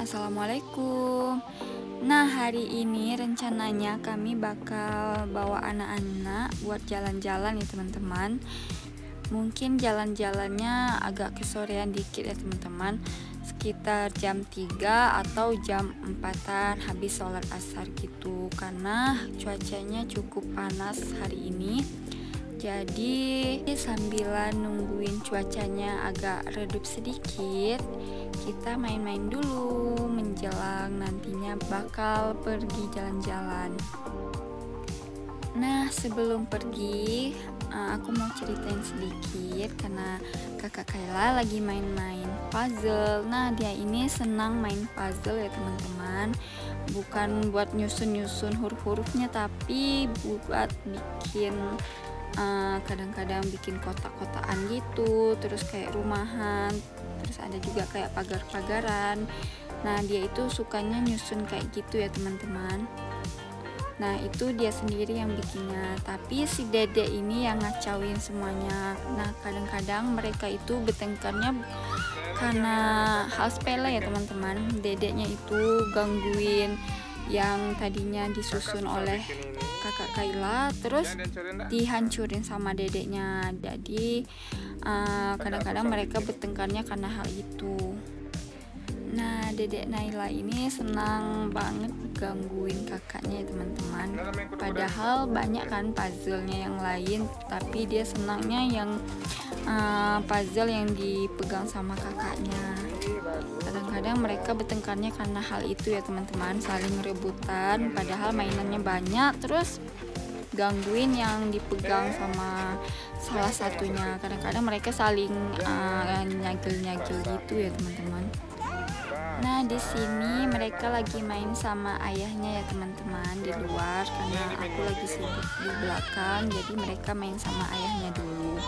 Assalamualaikum. Nah, hari ini rencananya kami bakal bawa anak-anak buat jalan-jalan ya teman-teman. Mungkin jalan-jalannya agak kesorean dikit ya teman-teman, sekitar jam 3 atau jam 4-an habis sholat asar gitu, karena cuacanya cukup panas hari ini. Jadi sambilan nungguin cuacanya agak redup sedikit, kita main-main dulu menjelang nantinya bakal pergi jalan-jalan. Nah, sebelum pergi aku mau ceritain sedikit karena kakak Kayla lagi main-main puzzle. Nah, dia ini senang main puzzle ya teman-teman, bukan buat nyusun-nyusun huruf-hurufnya, tapi buat bikin kadang-kadang bikin kotak-kotakan gitu, terus kayak rumahan, terus ada juga kayak pagar-pagaran. Nah, dia itu sukanya nyusun kayak gitu ya teman-teman. Nah, itu dia sendiri yang bikinnya, tapi si dede ini yang ngacauin semuanya. Nah, kadang-kadang mereka itu bertengkarnya karena hal sepele ya teman-teman. Dedeknya itu gangguin yang tadinya disusun oleh kakak Kayla, terus dihancurin sama dedeknya. Jadi kadang-kadang mereka bertengkarnya karena hal itu. Nah, dedek Naila ini senang banget gangguin kakaknya ya teman-teman, padahal banyak kan puzzle-nya yang lain, tapi dia senangnya yang puzzle yang dipegang sama kakaknya. Kadang-kadang mereka bertengkarnya karena hal itu ya teman-teman, saling rebutan padahal mainannya banyak, terus gangguin yang dipegang sama salah satunya. Kadang-kadang mereka saling nyagel-nyagel gitu ya teman-teman. Nah, di sini mereka lagi main sama ayahnya ya teman-teman di luar, karena aku lagi sibuk di belakang, jadi mereka main sama ayahnya dulu.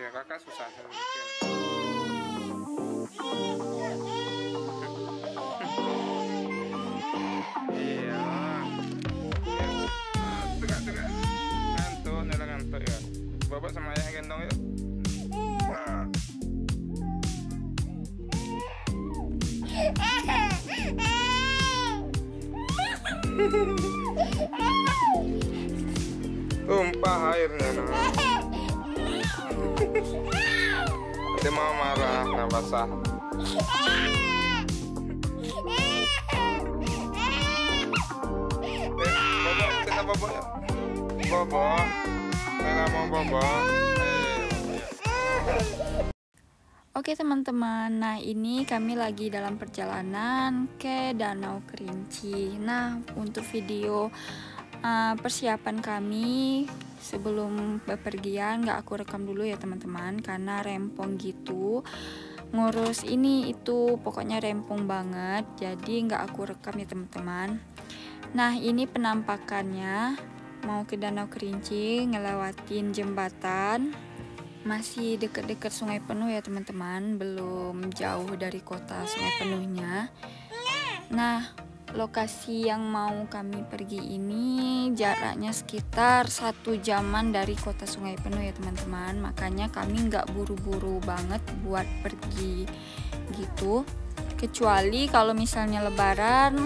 Kakak susah bikin. Iya. Tegak. Ngantuk ya. Bapak sama ayah gendong yuk. Tumpah airnya. Dia mau marah, nah basah. Bobo, kita bobo ya. Bobo, Nela mau bobo. Oke teman-teman, nah ini kami lagi dalam perjalanan ke Danau Kerinci. Nah, untuk video persiapan kami sebelum bepergian gak aku rekam dulu ya teman-teman, karena rempong gitu, ngurus ini itu pokoknya rempong banget, jadi gak aku rekam ya teman-teman. Nah, ini penampakannya mau ke Danau Kerinci, ngelewatin jembatan, masih deket-deket Sungai Penuh ya teman-teman, belum jauh dari kota Sungai Penuhnya. Nah, lokasi yang mau kami pergi ini jaraknya sekitar 1 jaman dari kota Sungai Penuh ya teman-teman, makanya kami nggak buru-buru banget buat pergi gitu. Kecuali kalau misalnya lebaran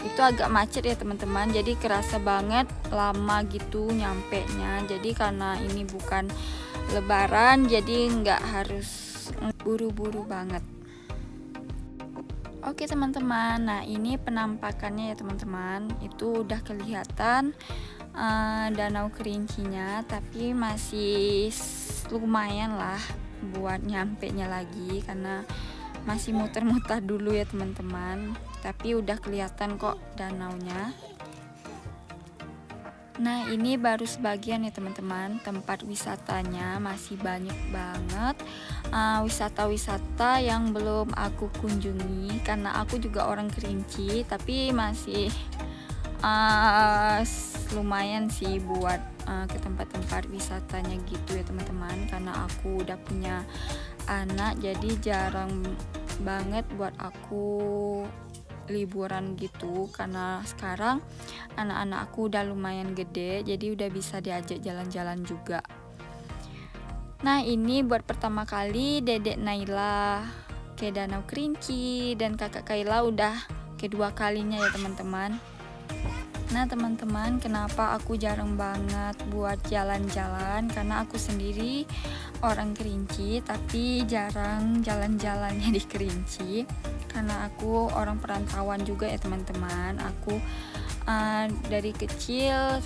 itu agak macet ya teman-teman, jadi kerasa banget lama gitu nyampe nya. Jadi karena ini bukan lebaran, jadi nggak harus buru-buru banget. Oke teman-teman, nah ini penampakannya ya teman-teman. Itu udah kelihatan Danau Kerincinya, tapi masih lumayan lah buat nyampe nya lagi, karena masih muter-muter dulu ya teman-teman. Tapi udah kelihatan kok danaunya. Nah ini baru sebagian ya teman-teman, tempat wisatanya masih banyak banget. Wisata-wisata yang belum aku kunjungi, karena aku juga orang Kerinci, tapi masih lumayan sih buat ke tempat-tempat wisatanya gitu ya teman-teman. Karena aku udah punya anak, jadi jarang banget buat aku liburan gitu, karena sekarang anak-anak aku udah lumayan gede, jadi udah bisa diajak jalan-jalan juga. Nah ini buat pertama kali Dedek Naila ke Danau Kerinci, dan kakak Kaila udah kedua kalinya ya teman-teman. Nah teman-teman, kenapa aku jarang banget buat jalan-jalan? Karena aku sendiri orang Kerinci, tapi jarang jalan-jalannya di Kerinci. Karena aku orang perantauan juga ya teman-teman. Aku dari kecil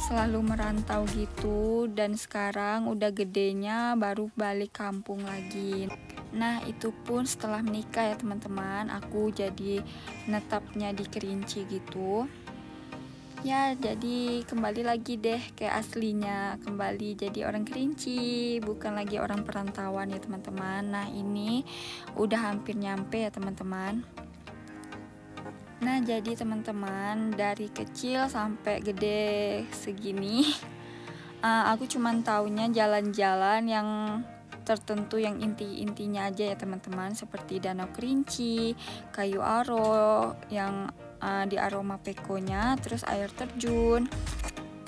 selalu merantau gitu, dan sekarang udah gedenya baru balik kampung lagi. Nah itu pun setelah menikah ya teman-teman, aku jadi netapnya di Kerinci gitu. Ya jadi kembali lagi deh ke aslinya, kembali jadi orang Kerinci, bukan lagi orang perantauan ya teman-teman. Nah ini udah hampir nyampe ya teman-teman. Nah jadi teman-teman, dari kecil sampai gede segini aku cuman taunya jalan-jalan yang tertentu, yang inti-intinya aja ya teman-teman, seperti Danau Kerinci, Kayu Aro yang di Aroma Pekonya, terus air terjun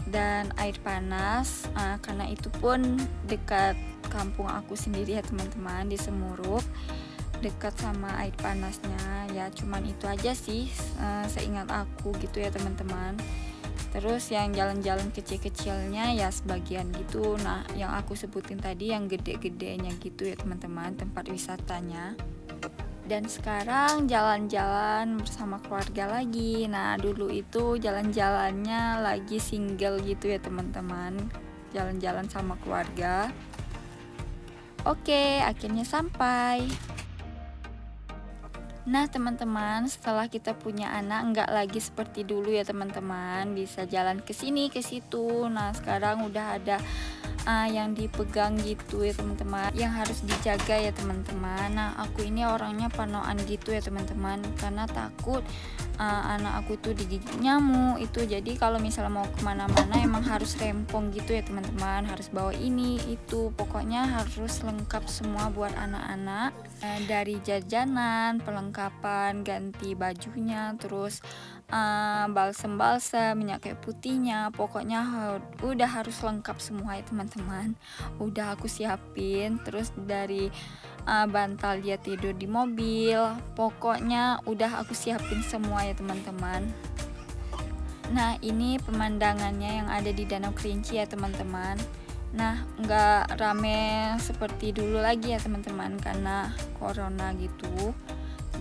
dan air panas, karena itu pun dekat kampung aku sendiri ya teman-teman, di Semurup, dekat sama air panasnya. Ya cuman itu aja sih seingat aku gitu ya teman-teman. Terus yang jalan-jalan kecil-kecilnya ya sebagian gitu. Nah yang aku sebutin tadi yang gede-gedenya gitu ya teman-teman, tempat wisatanya. Dan sekarang jalan-jalan bersama keluarga lagi. Nah dulu itu jalan-jalannya lagi single gitu ya teman-teman, jalan-jalan sama keluarga. Oke, akhirnya sampai. Nah teman-teman, setelah kita punya anak, nggak lagi seperti dulu ya teman-teman, bisa jalan ke sini ke situ. Nah sekarang udah ada yang dipegang gitu ya teman-teman, yang harus dijaga ya teman-teman. Nah aku ini orangnya panoan gitu ya teman-teman, karena takut anak aku tuh digigit nyamuk itu. Jadi kalau misalnya mau kemana-mana emang harus rempong gitu ya teman-teman, harus bawa ini itu, pokoknya harus lengkap semua buat anak-anak, dari jajanan, perlengkapan, ganti bajunya, terus balsem-balsem, minyak kayu putihnya, pokoknya udah harus lengkap semua ya teman-teman. Udah aku siapin, terus dari bantal dia tidur di mobil, pokoknya udah aku siapin semua ya teman-teman. Nah ini pemandangannya yang ada di Danau Kerinci ya teman-teman. Nah nggak rame seperti dulu lagi ya teman-teman, karena corona gitu,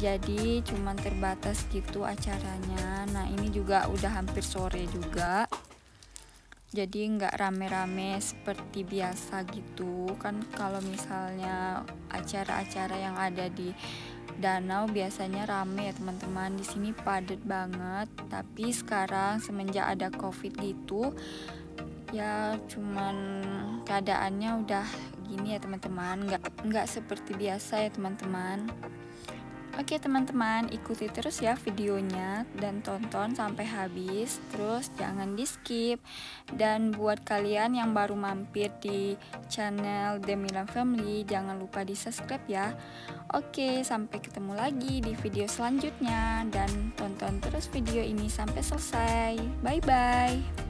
jadi cuman terbatas gitu acaranya. Nah ini juga udah hampir sore juga, jadi nggak rame-rame seperti biasa gitu kan. Kalau misalnya acara-acara yang ada di danau biasanya rame ya teman-teman, di sini padat banget. Tapi sekarang semenjak ada covid gitu ya, cuman keadaannya udah gini ya teman-teman, nggak seperti biasa ya teman-teman. Oke teman-teman, ikuti terus ya videonya dan tonton sampai habis, terus jangan di skip. Dan buat kalian yang baru mampir di channel Demilan Family, jangan lupa di subscribe ya. Oke, sampai ketemu lagi di video selanjutnya, dan tonton terus video ini sampai selesai. Bye bye.